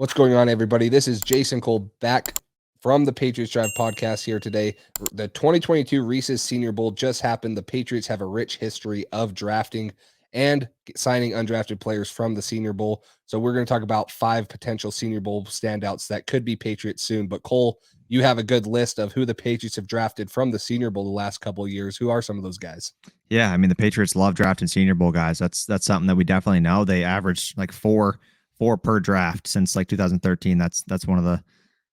What's going on, everybody? This is Jason Cole back from the Patriots Drive podcast here today. The 2022 Reese's Senior Bowl just happened. The Patriots have a rich history of drafting and signing undrafted players from the Senior Bowl. So we're going to talk about 5 potential Senior Bowl standouts that could be Patriots soon. But Cole, you have a good list of who the Patriots have drafted from the Senior Bowl the last couple of years. Who are some of those guys? Yeah, I mean the Patriots love drafting Senior Bowl guys. That's something that we definitely know. They average like four per draft since like 2013. That's one of the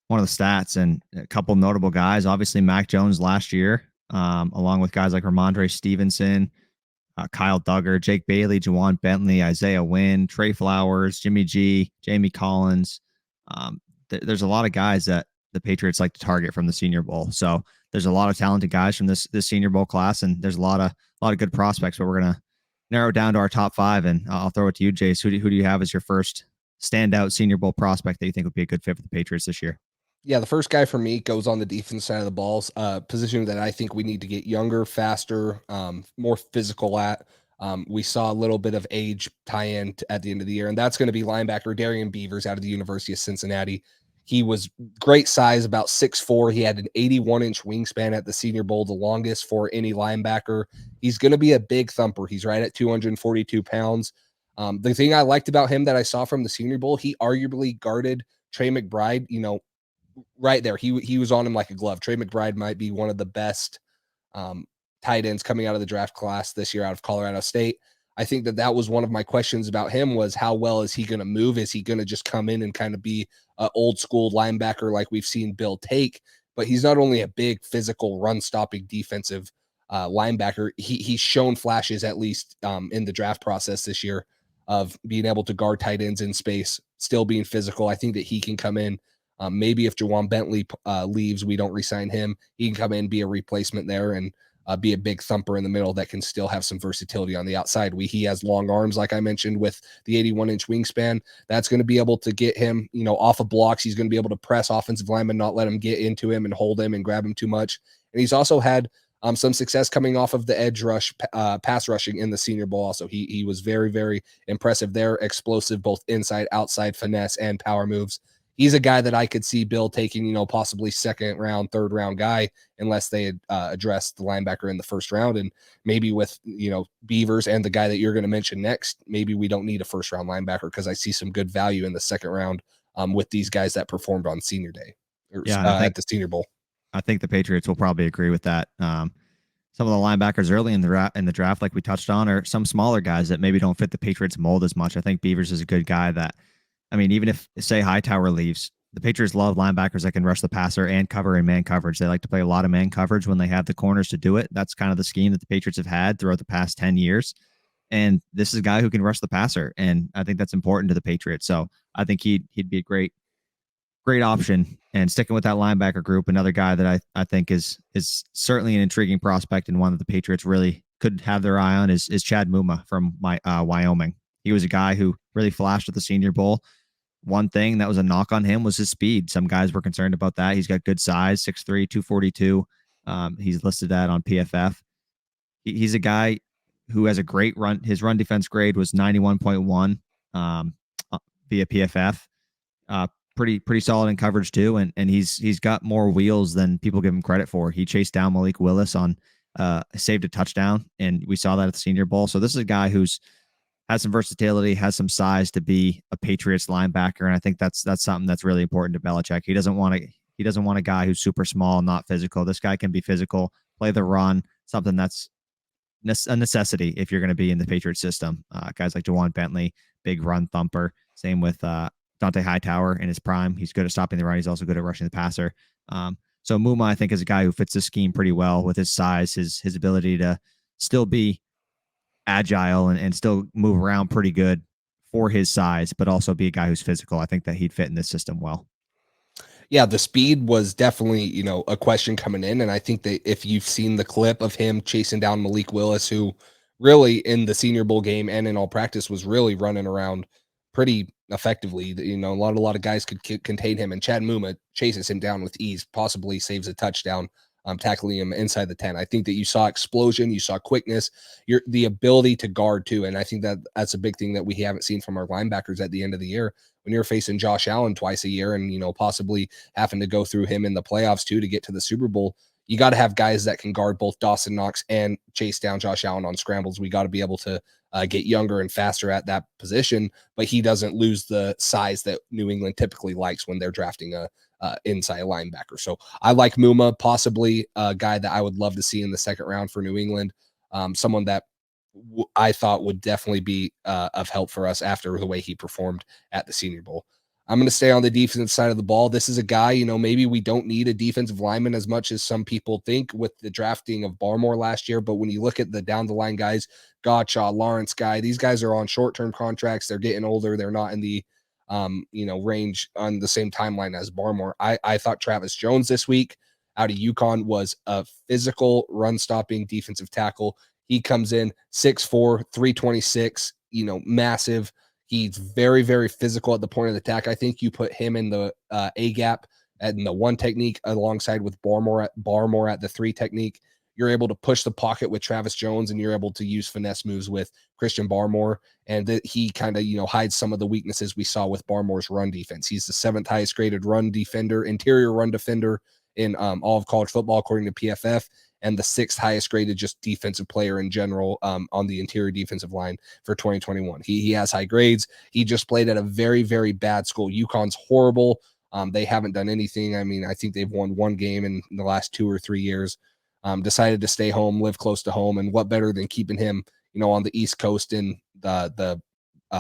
stats, and a couple notable guys. Obviously, Mac Jones last year, along with guys like Ramondre Stevenson, Kyle Duggar, Jake Bailey, Juwan Bentley, Isaiah Wynn, Trey Flowers, Jimmy G, Jamie Collins. There's a lot of guys that the Patriots like to target from the Senior Bowl. So there's a lot of talented guys from this Senior Bowl class, and there's a lot of good prospects. But we're gonna narrow it down to our top 5, and I'll throw it to you, Jace. Who do you have as your first standout Senior Bowl prospect that you think would be a good fit for the Patriots this year? Yeah, the first guy for me goes on the defense side of the balls, position that I think we need to get younger, faster, more physical at. We saw a little bit of age tie-in at the end of the year, and that's going to be linebacker Darian Beavers out of the University of Cincinnati. He was great size, about 6'4". He had an 81-inch wingspan at the Senior Bowl, the longest for any linebacker. He's going to be a big thumper. He's right at 242 pounds. The thing I liked about him that I saw from the Senior Bowl, he arguably guarded Trey McBride, right there. He was on him like a glove. Trey McBride might be one of the best tight ends coming out of the draft class this year out of Colorado State. I think that was one of my questions about him was how well is he going to move? Is he going to just come in and kind of be an old school linebacker like we've seen Bill take? But he's not only a big physical run stopping defensive linebacker. He's shown flashes at least in the draft process this year of being able to guard tight ends in space, still being physical. I think that he can come in. Maybe if Juwan Bentley leaves, we don't re-sign him. He can come in, be a replacement there, and be a big thumper in the middle that can still have some versatility on the outside. He has long arms, like I mentioned, with the 81-inch wingspan. That's going to be able to get him, off of blocks. He's going to be able to press offensive linemen, not let him get into him and hold him and grab him too much. And he's also had some success coming off of the edge rush, pass rushing in the Senior Bowl. Also, he was very, very impressive there. Explosive, both inside, outside, finesse, and power moves. He's a guy that I could see Bill taking, possibly second round, third round guy, unless they had addressed the linebacker in the first round. And maybe with, Beavers and the guy that you're going to mention next, maybe we don't need a first round linebacker because I see some good value in the second round with these guys that performed on Senior Day or at the Senior Bowl. I think the Patriots will probably agree with that. Some of the linebackers early in the draft, like we touched on, are some smaller guys that maybe don't fit the Patriots mold as much. I think Beavers is a good guy that, even if, say, Hightower leaves, the Patriots love linebackers that can rush the passer and cover in man coverage. They like to play a lot of man coverage when they have the corners to do it. That's kind of the scheme that the Patriots have had throughout the past 10 years. And this is a guy who can rush the passer, and I think that's important to the Patriots. So I think he'd be a great option. And sticking with that linebacker group, another guy that I think is certainly an intriguing prospect and one that the Patriots really could have their eye on is Chad Muma from Wyoming. He was a guy who really flashed at the Senior Bowl. One thing that was a knock on him was his speed. Some guys were concerned about that. He's got good size, 6'3", 242. He's listed that on PFF. He's a guy who has a great run. His run defense grade was 91.1 via PFF. Pretty solid in coverage too, and he's got more wheels than people give him credit for. He chased down Malik Willis on saved a touchdown, and we saw that at the Senior Bowl. So this is a guy who's has some versatility, has some size to be a Patriots linebacker, and I think that's something that's really important to Belichick. He doesn't want a guy who's super small, not physical. This guy can be physical, play the run, something that's a necessity if you're going to be in the Patriots system. Guys like Juwan Bentley, big run thumper. Same with Dante Hightower in his prime. He's good at stopping the run. He's also good at rushing the passer. So Muma, I think, is a guy who fits the scheme pretty well with his size, his ability to still be agile and still move around pretty good for his size, but also be a guy who's physical. I think that he'd fit in this system well. Yeah, the speed was definitely, a question coming in. And I think that if you've seen the clip of him chasing down Malik Willis, who really in the Senior Bowl game and in all practice was really running around pretty effectively, a lot of guys could contain him, and Chad Muma chases him down with ease, possibly saves a touchdown. tackling him inside the 10. I think that you saw explosion, you saw quickness, the ability to guard too. And I think that that's a big thing that we haven't seen from our linebackers at the end of the year. When you're facing Josh Allen twice a year and, possibly having to go through him in the playoffs too to get to the Super Bowl, you got to have guys that can guard both Dawson Knox and chase down Josh Allen on scrambles. We got to be able to get younger and faster at that position, but he doesn't lose the size that New England typically likes when they're drafting a inside linebacker. So I like Muma, possibly a guy that I would love to see in the second round for New England. Someone that I thought would definitely be of help for us after the way he performed at the Senior Bowl. I'm going to stay on the defensive side of the ball. This is a guy, maybe we don't need a defensive lineman as much as some people think with the drafting of Barmore last year. But when you look at the down the line guys, Gottschall, Lawrence guy, these guys are on short-term contracts. They're getting older. They're not in the, range on the same timeline as Barmore. I thought Travis Jones this week out of UConn was a physical run-stopping defensive tackle. He comes in 6'4", 326, massive. He's very, very physical at the point of the attack. I think you put him in the A gap and the 1 technique alongside with Barmore at the 3 technique. You're able to push the pocket with Travis Jones, and you're able to use finesse moves with Christian Barmore. And he kind of, hides some of the weaknesses we saw with Barmore's run defense. He's the 7th highest graded run defender, interior run defender in all of college football, according to PFF, and the 6th highest graded just defensive player in general on the interior defensive line for 2021. He has high grades. He just played at a very, very bad school. UConn's horrible. They haven't done anything. I mean, I think they've won 1 game in the last 2 or 3 years. Decided to stay home, live close to home, and what better than keeping him, on the East Coast in the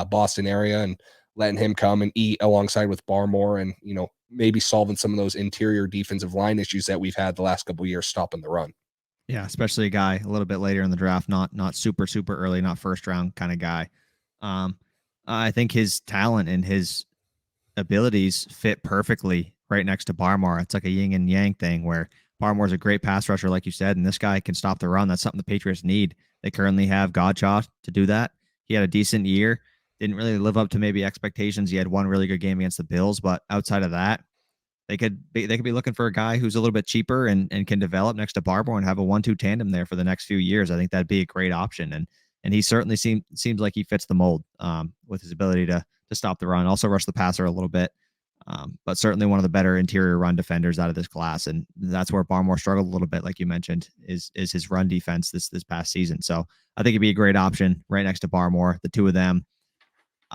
Boston area and letting him come and eat alongside with Barmore and, maybe solving some of those interior defensive line issues that we've had the last couple of years stopping the run. Yeah, especially a guy a little bit later in the draft, not super early, not first round kind of guy. I think his talent and his abilities fit perfectly right next to Barmore. It's like a yin and yang thing where Barmore's a great pass rusher, like you said, and this guy can stop the run. That's something the Patriots need. They currently have Gottschall to do that. He had a decent year. Didn't really live up to maybe expectations. He had 1 really good game against the Bills, but outside of that, they could be looking for a guy who's a little bit cheaper and can develop next to Barmore and have a 1-2 tandem there for the next few years. I think that'd be a great option. And he certainly seems like he fits the mold with his ability to stop the run, also rush the passer a little bit. But certainly one of the better interior run defenders out of this class. And that's where Barmore struggled a little bit, like you mentioned, is his run defense this past season. So I think it'd be a great option right next to Barmore. The two of them,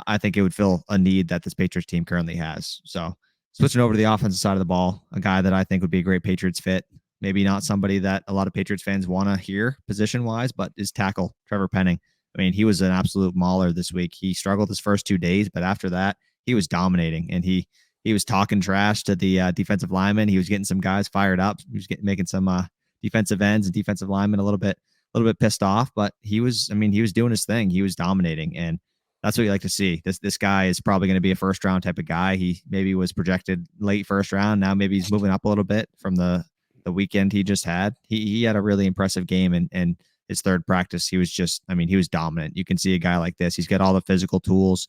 I think it would fill a need that this Patriots team currently has. So switching over to the offensive side of the ball, a guy that I think would be a great Patriots fit, maybe not somebody that a lot of Patriots fans want to hear position-wise, but is tackle Trevor Penning. I mean, he was an absolute mauler this week. He struggled his first 2 days, but after that, he was dominating, and he was talking trash to the defensive lineman. He was getting some guys fired up. He was making some defensive ends and defensive linemen a little bit pissed off, but he was doing his thing. He was dominating, and that's what you like to see. This guy is probably going to be a first round type of guy. He maybe was projected late first round. Now maybe he's moving up a little bit from the weekend he just had. He had a really impressive game, and his third practice, he was dominant. You can see a guy like this. He's got all the physical tools.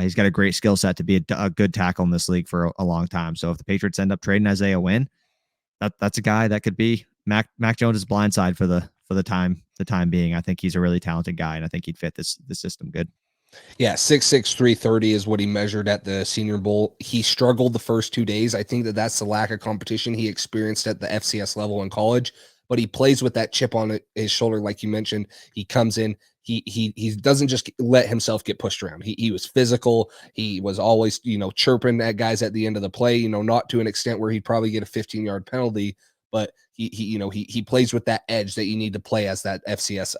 He's got a great skill set to be a good tackle in this league for a long time. So if the Patriots end up trading Isaiah Wynn, that's a guy that could be Mac Jones' blind side for the time being. I think he's a really talented guy, and I think he'd fit this system good. Yeah, 6'6", 330 is what he measured at the Senior Bowl. He struggled the first 2 days. I think that's the lack of competition he experienced at the FCS level in college, but he plays with that chip on his shoulder, like you mentioned. He comes in, he doesn't just let himself get pushed around. He was physical. He was always, chirping at guys at the end of the play, not to an extent where he'd probably get a 15-yard penalty, but he plays with that edge that you need to play as that FCS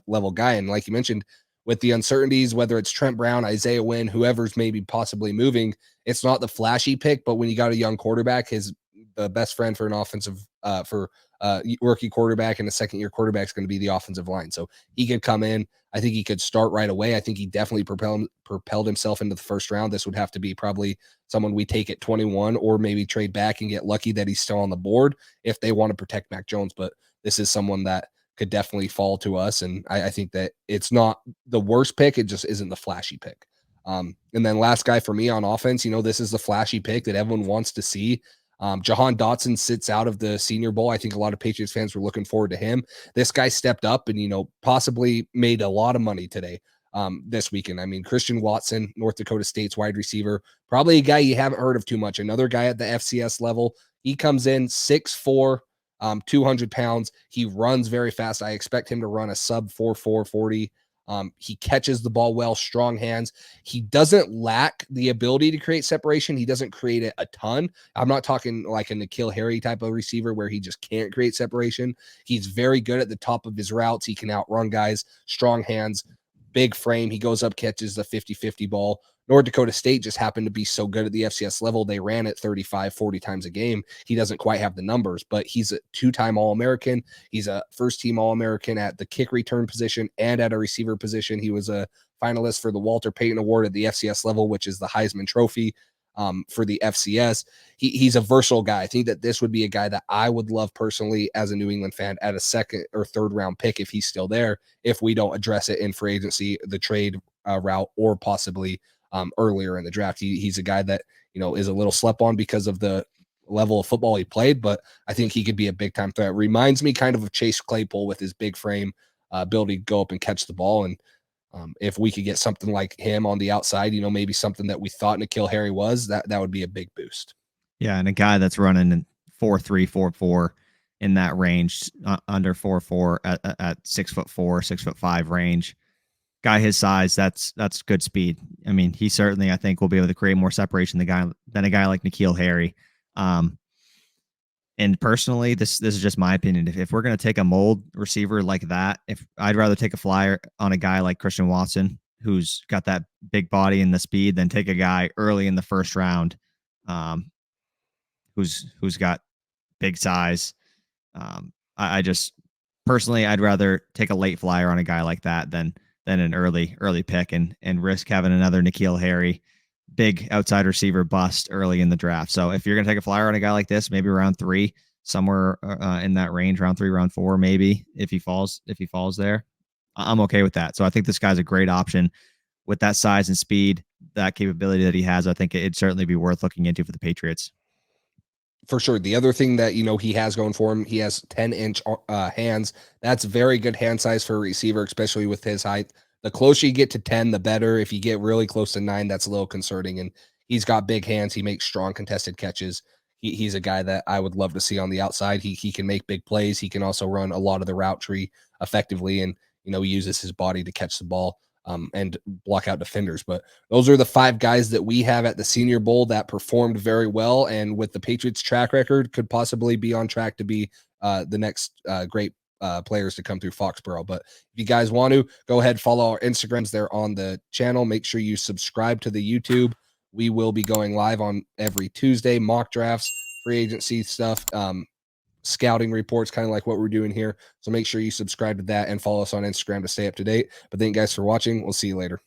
level guy. And like you mentioned, with the uncertainties, whether it's Trent Brown, Isaiah Wynn, whoever's maybe possibly moving, it's not the flashy pick, but when you got a young quarterback, the best friend for an offensive rookie quarterback and a second-year quarterback is going to be the offensive line. So he could come in. I think he could start right away. I think he definitely propelled himself into the first round. This would have to be probably someone we take at 21 or maybe trade back and get lucky that he's still on the board if they want to protect Mac Jones. But this is someone that could definitely fall to us. And I think that it's not the worst pick. It just isn't the flashy pick. And then last guy for me on offense, this is the flashy pick that everyone wants to see. Jahan Dotson sits out of the Senior Bowl. I think a lot of Patriots fans were looking forward to him. This guy stepped up and, possibly made a lot of money today, this weekend. I mean, Christian Watson, North Dakota State's wide receiver, probably a guy you haven't heard of too much. Another guy at the FCS level. He comes in 6'4", 200 pounds. He runs very fast. I expect him to run a sub 4.4 40. He catches the ball well, strong hands. He doesn't lack the ability to create separation. He doesn't create it a ton. I'm not talking like a N'Keal Harry type of receiver where he just can't create separation. He's very good at the top of his routes. He can outrun guys, strong hands, big frame. He goes up, catches the 50-50 ball. North Dakota State just happened to be so good at the FCS level. They ran it 35, 40 times a game. He doesn't quite have the numbers, but he's a two-time All-American. He's a first-team All-American at the kick return position and at a receiver position. He was a finalist for the Walter Payton Award at the FCS level, which is the Heisman Trophy for the FCS. He's a versatile guy. I think that this would be a guy that I would love personally as a New England fan at a second or third round pick if he's still there, if we don't address it in free agency, the trade route, or possibly earlier in the draft. He's a guy that, is a little slept on because of the level of football he played, but I think he could be a big time threat. Reminds me kind of Chase Claypool with his big frame, ability to go up and catch the ball. And if we could get something like him on the outside, maybe something that we thought N'Keal Harry was, that would be a big boost. Yeah, and a guy that's running 4.3, 4.4 in that range, under 4.4 at 6'4", 6'5" range. Guy his size, that's good speed. I mean, he certainly, I think, will be able to create more separation than a guy like N'Keal Harry. And personally, this is just my opinion. If we're going to take a mold receiver like that, if I'd rather take a flyer on a guy like Christian Watson, who's got that big body and the speed, than take a guy early in the first round, who's got big size. I just personally, I'd rather take a late flyer on a guy like that than an early pick and risk having another N'Keal Harry big outside receiver bust early in the draft. So if you're going to take a flyer on a guy like this, maybe round 3, somewhere in that range, round 3, round 4, maybe if he falls there, I'm okay with that. So I think this guy's a great option with that size and speed, that capability that he has. I think it'd certainly be worth looking into for the Patriots. For sure. The other thing that, he has going for him, he has 10-inch hands. That's very good hand size for a receiver, especially with his height. The closer you get to 10, the better. If you get really close to 9, that's a little concerning. And he's got big hands. He makes strong contested catches. He's a guy that I would love to see on the outside. He can make big plays. He can also run a lot of the route tree effectively. And, he uses his body to catch the ball and block out defenders. But those are the 5 guys that we have at the Senior Bowl that performed very well, and with the Patriots track record, could possibly be on track to be the next great players to come through Foxborough. But if you guys want to, go ahead, follow our Instagrams. They're on the channel. Make sure you subscribe to the YouTube. We will be going live on every Tuesday, mock drafts, free agency stuff, scouting reports, kind of like what we're doing here. So make sure you subscribe to that and follow us on Instagram to stay up to date. But thank you guys for watching. We'll see you later.